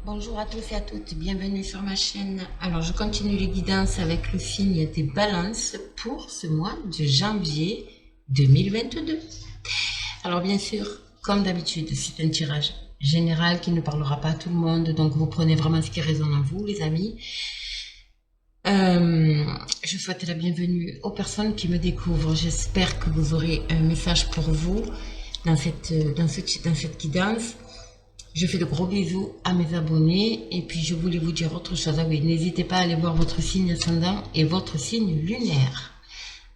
Bonjour à tous et à toutes, bienvenue sur ma chaîne. Alors je continue les guidances avec le signe des balances pour ce mois de janvier 2022. Alors bien sûr, comme d'habitude, c'est un tirage général qui ne parlera pas à tout le monde, donc vous prenez vraiment ce qui résonne en vous les amis. Je souhaite la bienvenue aux personnes qui me découvrent. J'espère que vous aurez un message pour vous dans cette guidance. Je fais de gros bisous à mes abonnés et puis je voulais vous dire autre chose. Ah oui, n'hésitez pas à aller voir votre signe ascendant et votre signe lunaire.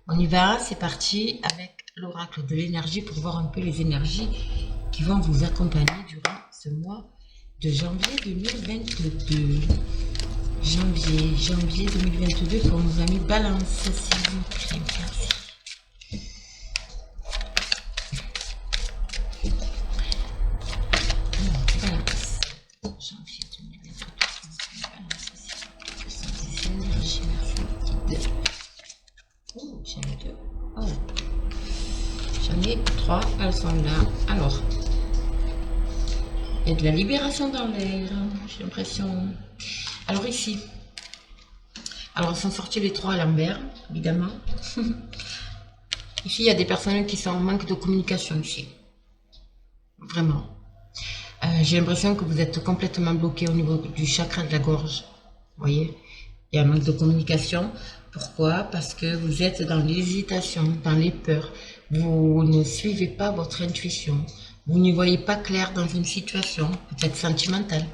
On y va, c'est parti avec l'oracle de l'énergie pour voir un peu les énergies qui vont vous accompagner durant ce mois de janvier 2022. Janvier 2022 pour nos amis Balance, s'il vous plaît. Merci. J'en ai 3, elles sont là. Alors, il y a de la libération dans l'air, j'ai l'impression. Alors ici, alors ils sont sortis les 3 à l'envers, évidemment. Ici, il y a des personnes qui sont en manque de communication ici. Vraiment. J'ai l'impression que vous êtes complètement bloqué au niveau du chakra de la gorge. Vous voyez, il y a un manque de communication. Pourquoi? Parce que vous êtes dans l'hésitation, dans les peurs. Vous ne suivez pas votre intuition. Vous n'y voyez pas clair dans une situation, peut-être sentimentale.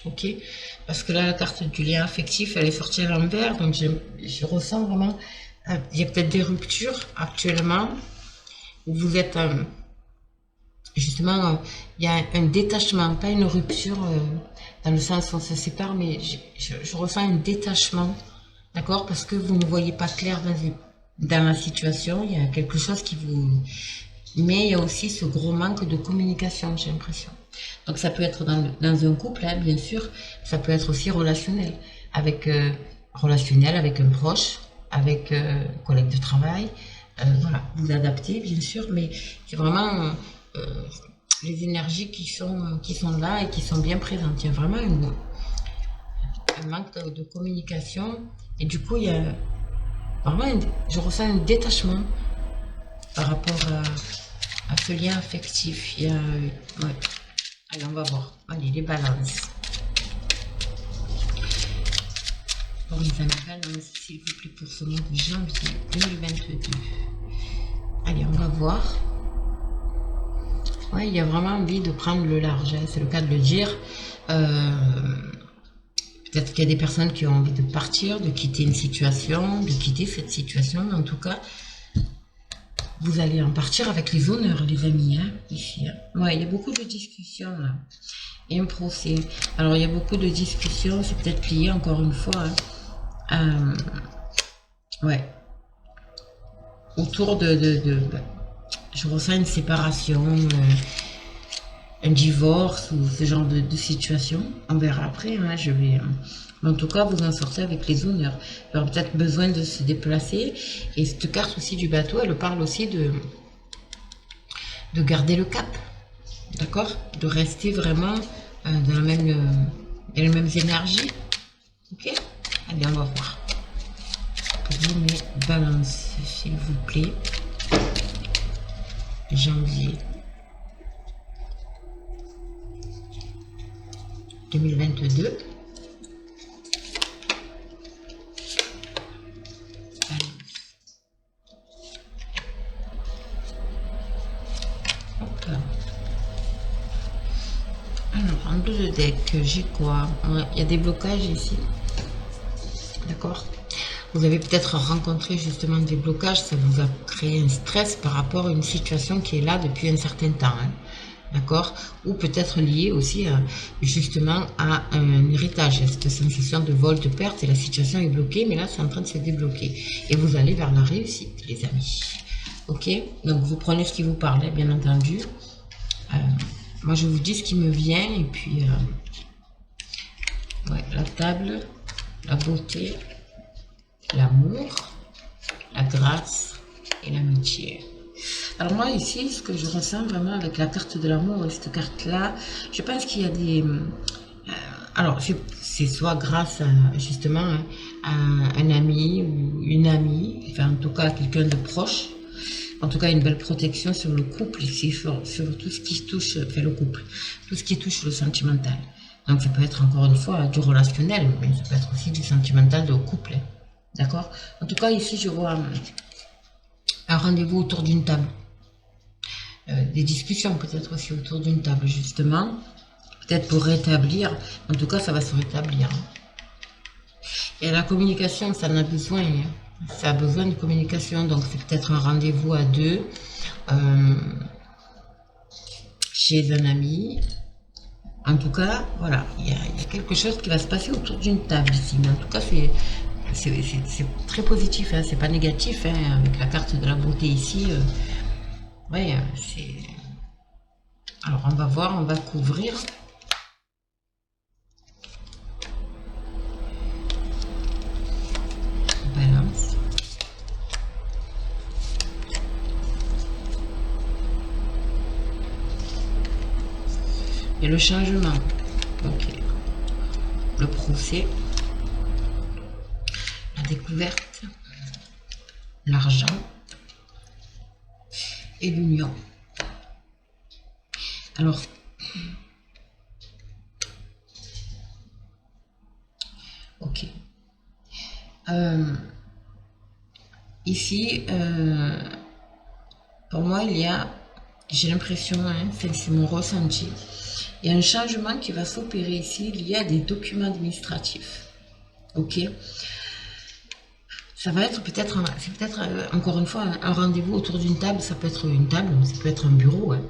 Ok? Parce que là, la carte du lien affectif, elle est sortie à l'envers. Donc, je ressens vraiment... il y a peut-être des ruptures actuellement. Où vous êtes... justement, il y a un détachement, pas une rupture dans le sens où on se sépare, mais je ressens un détachement. D'accord? Parce que vous ne voyez pas clair dans la situation. Il y a quelque chose qui vous... Mais il y a aussi ce gros manque de communication, j'ai l'impression. Donc ça peut être dans un couple, hein, bien sûr. Ça peut être aussi relationnel. Avec un proche, avec un collègue de travail. Voilà, vous adaptez, bien sûr. Mais c'est vraiment les énergies qui sont là et qui sont bien présentes. Il y a vraiment un manque de communication. Et du coup, il y a vraiment, je ressens un détachement par rapport à ce lien affectif. Il y a, ouais. Allez, on va voir. Allez, les balances. Pour les amis balances, s'il vous plaît, pour ce mois de janvier 2022. Allez, on va voir. Ouais, il y a vraiment envie de prendre le large, hein, c'est le cas de le dire. Peut-être qu'il y a des personnes qui ont envie de partir, de quitter une situation, de quitter cette situation. En tout cas, vous allez en partir avec les honneurs, les amis, hein, ici. Hein. Ouais, il y a beaucoup de discussions, là. Et un procès. Alors, il y a beaucoup de discussions, c'est peut-être lié, encore une fois, hein, ouais. Autour je ressens une séparation, un divorce ou ce genre de situation. On verra après, hein, mais en tout cas, vous en sortez avec les honneurs. Il y aura peut-être besoin de se déplacer. Et cette carte aussi du bateau, elle parle aussi de garder le cap. D'accord? De rester vraiment dans les mêmes énergies. Ok? Allez, on va voir. Pour vous, mes balances, s'il vous plaît. Janvier 2022. Alors, en dos de deck, j'ai quoi? Il y a des blocages ici. D'accord? Vous avez peut-être rencontré justement des blocages, ça vous a créé un stress par rapport à une situation qui est là depuis un certain temps. Hein. D'accord? Ou peut-être lié aussi justement à un héritage, cette sensation de vol, de perte, et la situation est bloquée, mais là c'est en train de se débloquer. Et vous allez vers la réussite, les amis. Ok? Donc vous prenez ce qui vous parle, bien entendu. Moi je vous dis ce qui me vient, et puis ouais, la table, la beauté, l'amour, la grâce et l'amitié. Alors moi ici, ce que je ressens vraiment avec la carte de l'amour et cette carte-là, je pense qu'il y a Alors, c'est soit grâce à, justement hein, à un ami ou une amie, enfin en tout cas quelqu'un de proche, en tout cas une belle protection sur le couple ici, sur tout ce qui touche, enfin le couple, tout ce qui touche le sentimental. Donc ça peut être encore une fois du relationnel, mais ça peut être aussi du sentimental de couple. D'accord? En tout cas ici je vois un rendez-vous autour d'une table. Des discussions peut-être aussi autour d'une table justement, peut-être pour rétablir, en tout cas ça va se rétablir. Et la communication, ça en a besoin, hein. Ça a besoin de communication, donc c'est peut-être un rendez-vous à deux, euh, chez un ami. En tout cas, voilà, il y a quelque chose qui va se passer autour d'une table ici, mais en tout cas c'est très positif, hein, c'est pas négatif, hein, avec la carte de la beauté ici. Ouais, c'est... Alors on va voir, on va couvrir. Balance. Et le changement. Ok. Le procès. La découverte. L'argent. Et l'union. Alors, ok. Ici, pour moi, il y a, j'ai l'impression, hein, c'est mon ressenti, il y a un changement qui va s'opérer ici. Il y a des documents administratifs. Ok. Ça va être peut-être, c'est peut-être encore une fois un rendez-vous autour d'une table. Ça peut être une table, ça peut être un bureau, hein,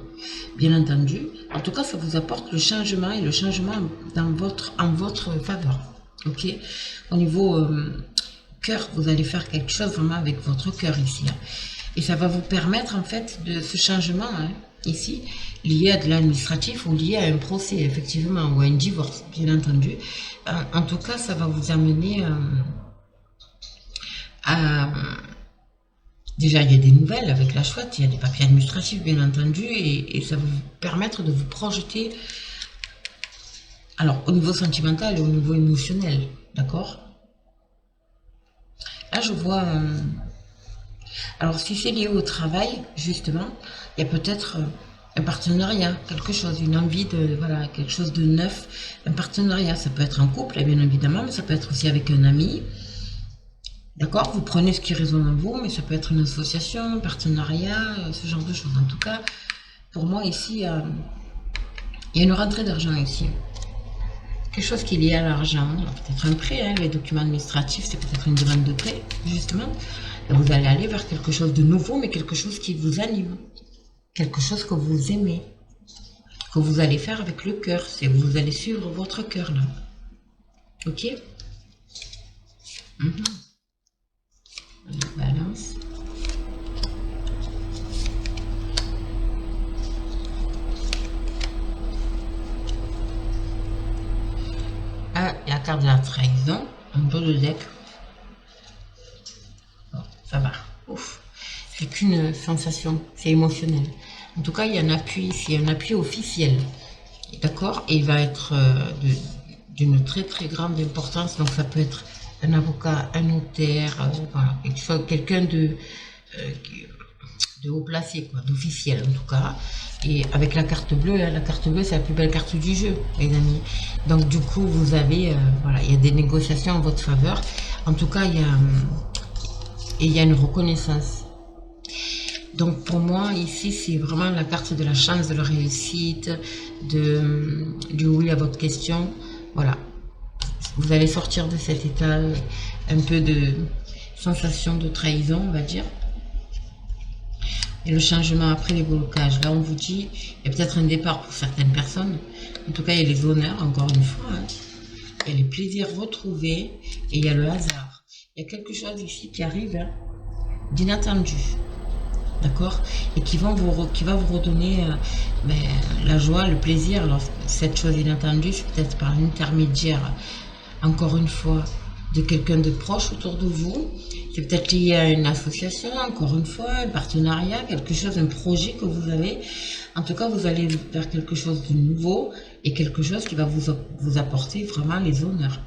bien entendu. En tout cas, ça vous apporte le changement et le changement en votre faveur. Ok. Au niveau cœur, vous allez faire quelque chose vraiment avec votre cœur ici. Hein. Et ça va vous permettre en fait de ce changement hein, ici, lié à de l'administratif ou lié à un procès effectivement ou à un divorce, bien entendu. En tout cas, ça va vous amener déjà, il y a des nouvelles avec la chouette, il y a des papiers administratifs, bien entendu, et ça va vous permettre de vous projeter, alors, au niveau sentimental et au niveau émotionnel, d'accord? Là, je vois, alors, si c'est lié au travail, justement, il y a peut-être un partenariat, quelque chose, une envie de, voilà, quelque chose de neuf, un partenariat, ça peut être en couple, bien évidemment, mais ça peut être aussi avec un ami. D'accord, vous prenez ce qui résonne en vous, mais ça peut être une association, un partenariat, ce genre de choses. En tout cas, pour moi, ici, il y a une rentrée d'argent ici. Quelque chose qui est lié à l'argent, peut-être un prêt, hein, les documents administratifs, c'est peut-être une demande de prêt, justement. Et vous allez aller vers quelque chose de nouveau, mais quelque chose qui vous anime. Quelque chose que vous aimez. Que vous allez faire avec le cœur. C'est vous allez suivre votre cœur, là. Ok. Balance. Ah, la carte de la trahison, un peu de deck. Bon, ça va. Ouf. C'est qu'une sensation, c'est émotionnel. En tout cas, il y a un appui ici, un appui officiel. D'accord. Et il va être d'une très très grande importance. Donc ça peut être un avocat, un notaire, voilà, quelqu'un de haut placé, quoi, d'officiel en tout cas. Et avec la carte bleue, hein, la carte bleue c'est la plus belle carte du jeu, les amis. Donc du coup vous avez, voilà, il y a des négociations en votre faveur. En tout cas il y a une reconnaissance. Donc pour moi ici c'est vraiment la carte de la chance, de la réussite, du oui à votre question. Voilà, vous allez sortir de cet état un peu de sensation de trahison, on va dire. Et le changement après les blocages. Là, on vous dit, il y a peut-être un départ pour certaines personnes. En tout cas, il y a les honneurs, encore une fois. Hein. Il y a les plaisirs retrouvés et il y a le hasard. Il y a quelque chose ici qui arrive hein, d'inattendu. D'accord? Et qui va vous redonner la joie, le plaisir. Alors, cette chose inattendue, c'est peut-être par l'intermédiaire, encore une fois, de quelqu'un de proche autour de vous. C'est peut-être lié à une association, encore une fois, un partenariat, quelque chose, un projet que vous avez. En tout cas, vous allez faire quelque chose de nouveau et quelque chose qui va vous apporter vraiment les honneurs.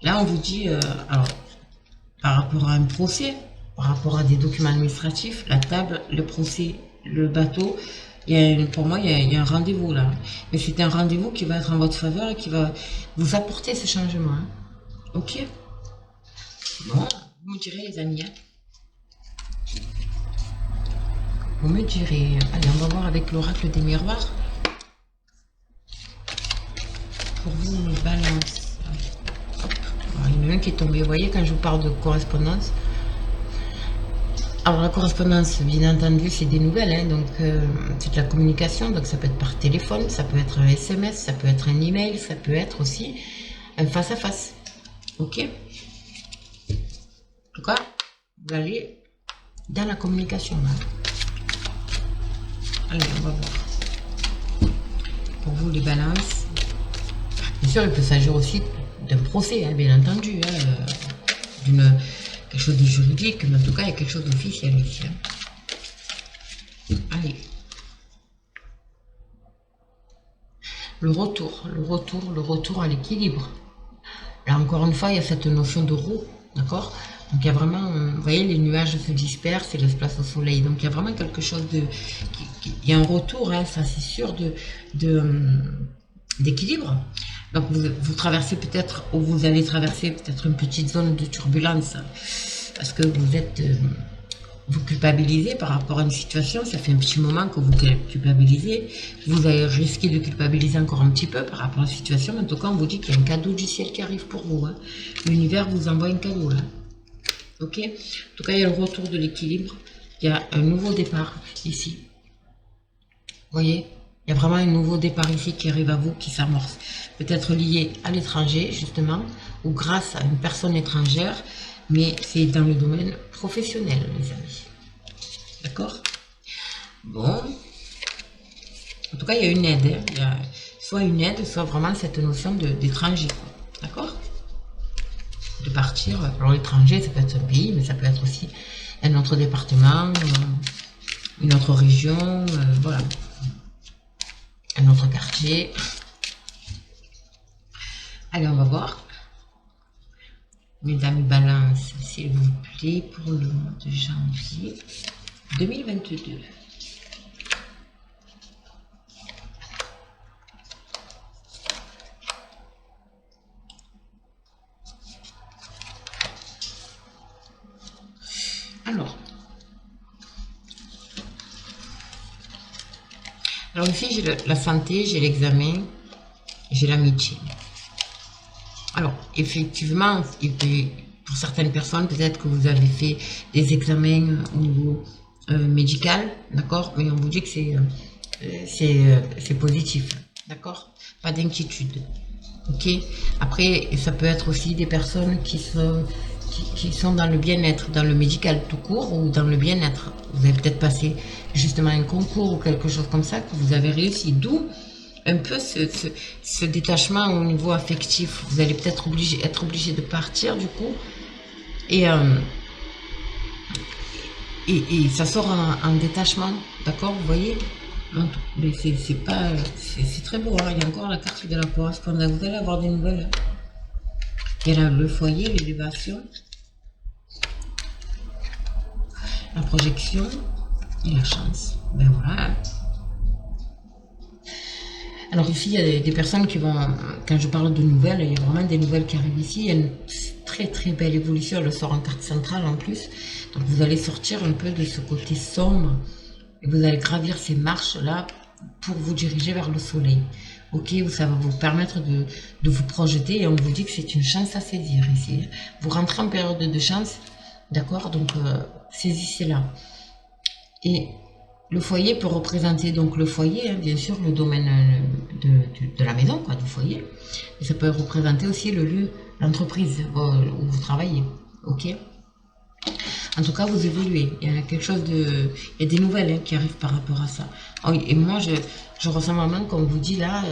Là, on vous dit, alors, par rapport à un procès, par rapport à des documents administratifs, la table, le procès, le bateau, pour moi, il y a un rendez-vous là. Mais c'est un rendez-vous qui va être en votre faveur et qui va vous apporter ce changement. Hein. Ok? Bon, vous me direz les amis. Hein. Vous me direz. Allez, on va voir avec l'oracle des miroirs. Pour vous, les balances. Alors, il y en a un qui est tombé. Vous voyez, quand je vous parle de correspondance. Alors, la correspondance, bien entendu, c'est des nouvelles. Hein, donc, c'est de la communication. Donc, ça peut être par téléphone, ça peut être un SMS, ça peut être un email, ça peut être aussi un face-à-face. Ok? En tout cas, vous allez dans la communication. Hein. Allez, on va voir. Pour vous, les balances. Bien sûr, il peut s'agir aussi d'un procès, hein, bien entendu. Hein, quelque chose de juridique, mais en tout cas, il y a quelque chose d'officiel ici. Hein. Allez. Le retour à l'équilibre. Là, encore une fois, il y a cette notion de roue, d'accord? Donc, il y a vraiment, vous voyez, les nuages se dispersent et laissent place au soleil. Donc, il y a vraiment quelque chose de... Il y a un retour, hein, ça c'est sûr, d'équilibre. Donc, vous traversez peut-être, ou vous allez traverser peut-être une petite zone de turbulence, parce que vous culpabilisez par rapport à une situation. Ça fait un petit moment que vous culpabilisez. Vous allez risquer de culpabiliser encore un petit peu par rapport à la situation. Mais en tout cas, on vous dit qu'il y a un cadeau du ciel qui arrive pour vous. Hein. L'univers vous envoie un cadeau là. Ok. En tout cas, il y a le retour de l'équilibre. Il y a un nouveau départ ici. Vous voyez, il y a vraiment un nouveau départ ici qui arrive à vous, qui s'amorce. Peut-être lié à l'étranger, justement, ou grâce à une personne étrangère, mais c'est dans le domaine professionnel, les amis. D'accord? Bon. En tout cas, il y a une aide. Hein. Il y a soit une aide, soit vraiment cette notion d'étranger. D'accord? De partir. Alors, l'étranger, ça peut être un pays, mais ça peut être aussi un autre département, une autre région, voilà. Un autre quartier. Allez, on va voir. Mesdames Balance, s'il vous plaît, pour le mois de janvier 2022. Alors ici, j'ai la santé, j'ai l'examen, j'ai l'amitié. Alors, effectivement, pour certaines personnes, peut-être que vous avez fait des examens au niveau médical, d'accord? Mais on vous dit que c'est positif, d'accord? Pas d'inquiétude, ok? Après, ça peut être aussi des personnes qui sont dans le bien-être, dans le médical tout court ou dans le bien-être. Vous avez peut-être passé justement un concours ou quelque chose comme ça que vous avez réussi, d'où un peu ce détachement au niveau affectif. Vous allez peut-être être obligé de partir du coup et ça sort en détachement, d'accord, vous voyez. Mais c'est très beau, hein. Il y a encore la carte de la correspondance, vous allez avoir des nouvelles. Il y a le foyer, l'élévation, la projection et la chance. Ben voilà. Alors ici, il y a des personnes qui vont, quand je parle de nouvelles, il y a vraiment des nouvelles qui arrivent ici. Il y a une très très belle évolution, elle sort en carte centrale en plus. Donc vous allez sortir un peu de ce côté sombre et vous allez gravir ces marches-là pour vous diriger vers le soleil. Ok, ça va vous permettre de vous projeter et on vous dit que c'est une chance à saisir ici. Vous rentrez en période de chance, d'accord, donc saisissez-la. Et le foyer peut représenter donc le foyer, hein, bien sûr, le domaine de la maison, quoi, du foyer. Et ça peut représenter aussi le lieu, l'entreprise où vous travaillez. Ok. En tout cas, vous évoluez. Il y a quelque chose il y a des nouvelles hein, qui arrivent par rapport à ça. Et moi, je ressens vraiment, comme vous dit là,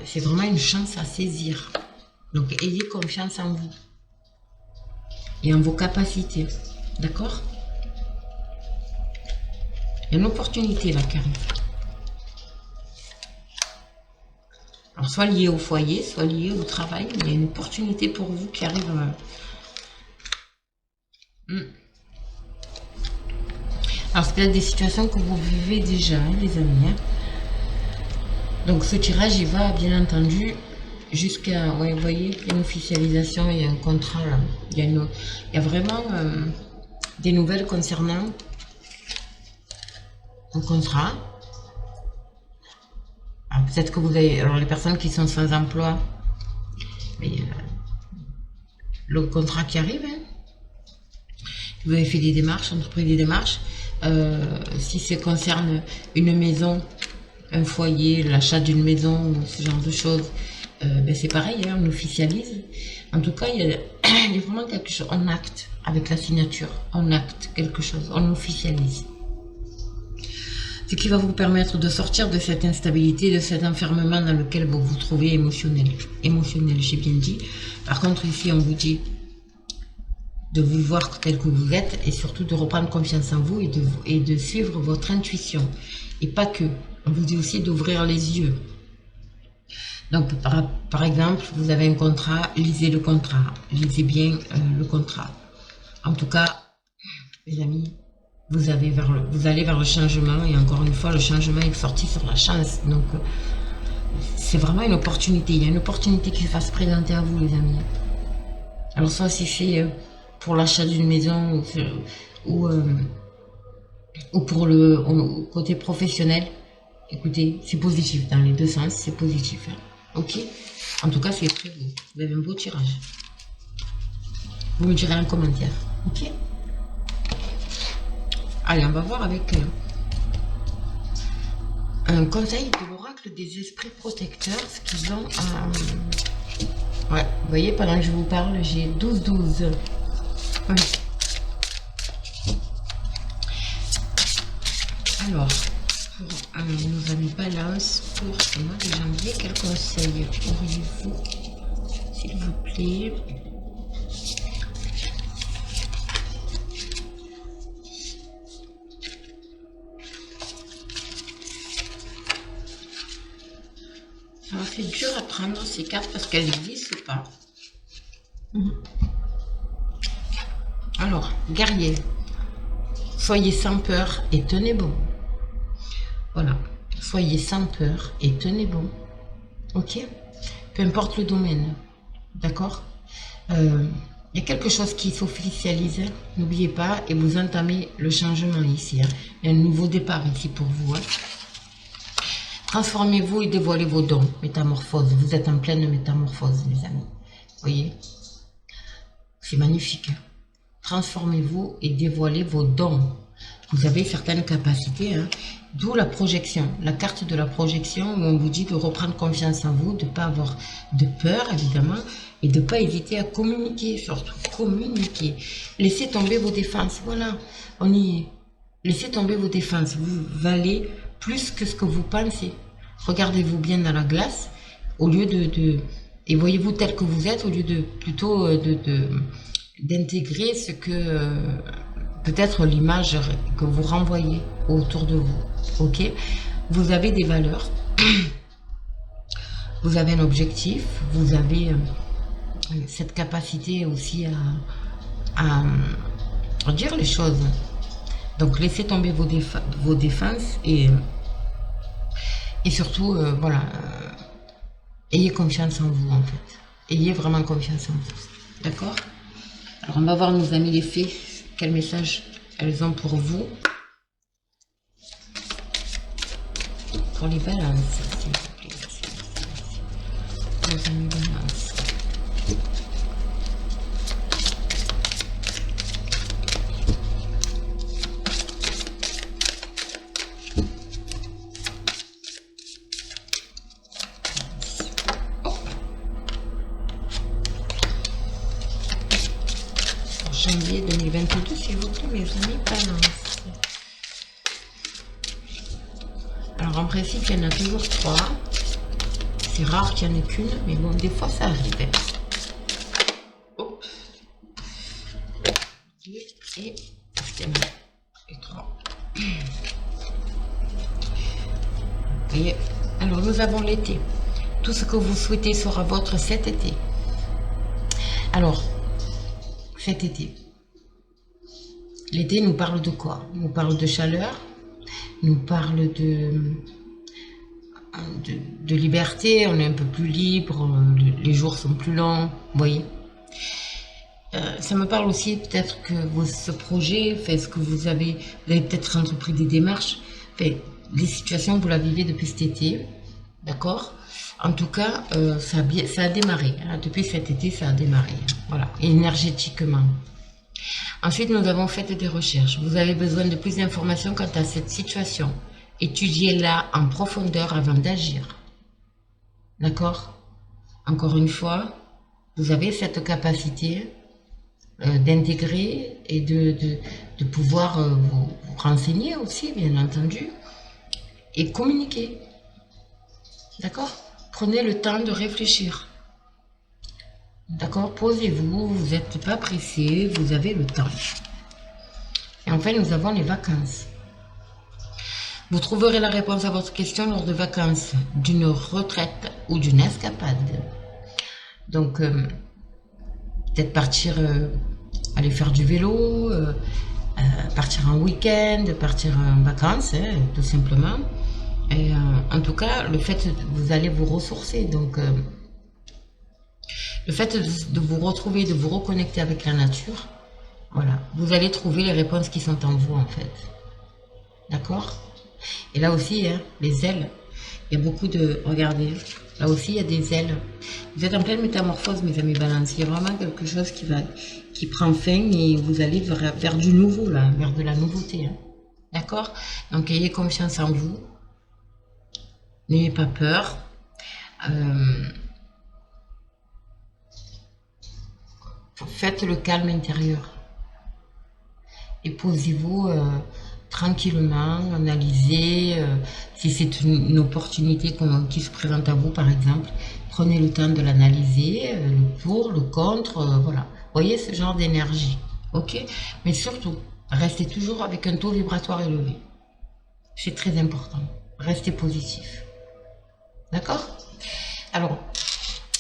c'est vraiment une chance à saisir. Donc, ayez confiance en vous et en vos capacités. D'accord? Il y a une opportunité là qui arrive. soit lié au foyer, soit lié au travail. Il y a une opportunité pour vous qui arrive. Alors, c'est peut-être des situations que vous vivez déjà, hein, les amis. Hein. Donc, ce tirage, il va, bien entendu, jusqu'à... Ouais, vous voyez, il y a une officialisation, il y a un contrat. Il y a vraiment des nouvelles concernant un contrat. Peut-être que vous avez... Alors, les personnes qui sont sans emploi, mais, le contrat qui arrive, hein. Vous avez fait des démarches, entrepris des démarches. Si ça concerne une maison, un foyer, l'achat d'une maison ou ce genre de choses, ben c'est pareil, hein, on officialise. En tout cas, il y a vraiment quelque chose, on acte avec la signature, on acte quelque chose, on officialise. Ce qui va vous permettre de sortir de cette instabilité, de cet enfermement dans lequel vous vous trouvez émotionnel. Émotionnel, j'ai bien dit. Par contre, ici, on vous dit de vous voir tel que vous êtes et surtout de reprendre confiance en vous et de suivre votre intuition. Et pas que. On vous dit aussi d'ouvrir les yeux. Donc, par exemple, vous avez un contrat, lisez le contrat. Lisez bien le contrat. En tout cas, les amis, vous allez vers le changement. Et encore une fois, le changement est sorti sur la chance. Donc, c'est vraiment une opportunité. Il y a une opportunité qui va se présenter à vous, les amis. Alors, soit c'est fait pour l'achat d'une maison ou pour le côté professionnel. Écoutez, c'est positif dans les deux sens, c'est positif. Hein. Ok. En tout cas, c'est très beau. Vous avez un beau tirage. Vous me direz en commentaire. Ok. Allez, on va voir avec un conseil de l'oracle des esprits protecteurs, ce qu'ils ont à... Ouais, vous voyez, pendant que je vous parle, j'ai 12. Ouais. Alors, pour nos amis balance, pour le mois de janvier, quel conseil auriez-vous, s'il vous plaît? C'est dur à prendre ces cartes parce qu'elles n'existent pas. Alors, guerrier, soyez sans peur et tenez bon. Voilà, soyez sans peur et tenez bon. Ok? Peu importe le domaine. D'accord? Il y a quelque chose qui s'officialise. N'oubliez pas, et vous entamez le changement ici. Hein. Il y a un nouveau départ ici pour vous. Hein. Transformez-vous et dévoilez vos dons. Métamorphose. Vous êtes en pleine métamorphose, les amis. Vous voyez? C'est magnifique. Transformez-vous et dévoilez vos dons. Vous avez certaines capacités, hein, d'où la projection, la carte de la projection où on vous dit de reprendre confiance en vous, de ne pas avoir de peur évidemment et de ne pas hésiter à communiquer, surtout communiquer. Laissez tomber vos défenses, voilà, on y est. Laissez tomber vos défenses, vous valez plus que ce que vous pensez. Regardez-vous bien dans la glace au lieu et voyez-vous tel que vous êtes au lieu de plutôt d'intégrer ce que... peut-être l'image que vous renvoyez autour de vous, ok? Vous avez des valeurs, vous avez un objectif, vous avez cette capacité aussi à dire les choses. Donc, laissez tomber vos défenses et surtout, voilà, ayez confiance en vous, en fait. Ayez vraiment confiance en vous, d'accord? Alors, on va voir nos amis les fées. Quel message elles ont pour vous? Pour les balances, s'il vous plaît. Les amis balances. Janvier 2022, s'il vous plaît, mes amis balance. Alors, en principe, il y en a toujours 3. C'est rare qu'il n'y en ait qu'une, mais bon, des fois, ça arrive. Hop. Et 3. Voyez. Alors, nous avons l'été. Tout ce que vous souhaitez sera votre cet été. Alors, cet été. L'été nous parle de quoi? Nous parle de chaleur, nous parle de liberté, on est un peu plus libre, les jours sont plus longs, vous voyez. Ça me parle aussi peut-être que ce projet, fait ce que vous avez peut-être entrepris des démarches, fait, les situations, vous la vivez depuis cet été, d'accord? En tout cas, ça a démarré, hein, depuis cet été, ça a démarré, voilà, énergétiquement. Ensuite, nous avons fait des recherches. Vous avez besoin de plus d'informations quant à cette situation. Étudiez-la en profondeur avant d'agir. D'accord? Encore une fois, vous avez cette capacité d'intégrer et de pouvoir vous renseigner aussi, bien entendu, et communiquer. D'accord? Prenez le temps de réfléchir. D'accord? Posez-vous, vous n'êtes pas pressé, vous avez le temps. Et enfin, nous avons les vacances. Vous trouverez la réponse à votre question lors de vacances, d'une retraite ou d'une escapade. Donc, peut-être partir, aller faire du vélo, partir en week-end, partir en vacances, hein, tout simplement. Et en tout cas, le fait que vous allez vous ressourcer. Donc, le fait de vous retrouver, de vous reconnecter avec la nature, voilà, vous allez trouver les réponses qui sont en vous, en fait. D'accord? Et là aussi, hein, les ailes, il y a beaucoup de... Regardez, là aussi, il y a des ailes. Vous êtes en pleine métamorphose, mes amis balance. Il y a vraiment quelque chose qui prend fin et vous allez vers du nouveau, là, vers de la nouveauté. Hein. D'accord? Donc, ayez confiance en vous. N'ayez pas peur. Faites le calme intérieur. Et posez-vous tranquillement, analysez. Si c'est une opportunité qui se présente à vous, par exemple, prenez le temps de l'analyser, le pour, le contre, voilà. Voyez ce genre d'énergie, ok? Mais surtout, restez toujours avec un taux vibratoire élevé. C'est très important. Restez positif. D'accord? Alors,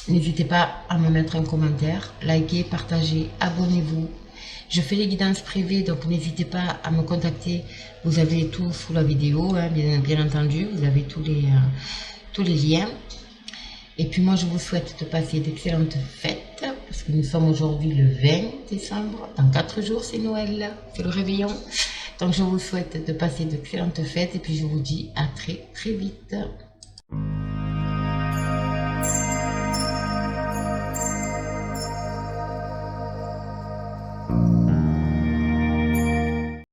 n'hésitez pas à me mettre un commentaire, likez, partagez, abonnez-vous. Je fais les guidances privées, donc n'hésitez pas à me contacter. Vous avez tout sous la vidéo, hein, bien entendu. Vous avez tous les liens. Et puis moi, je vous souhaite de passer d'excellentes fêtes, parce que nous sommes aujourd'hui le 20 décembre. Dans 4 jours, c'est Noël, c'est le réveillon. Donc je vous souhaite de passer d'excellentes fêtes et puis je vous dis à très très vite.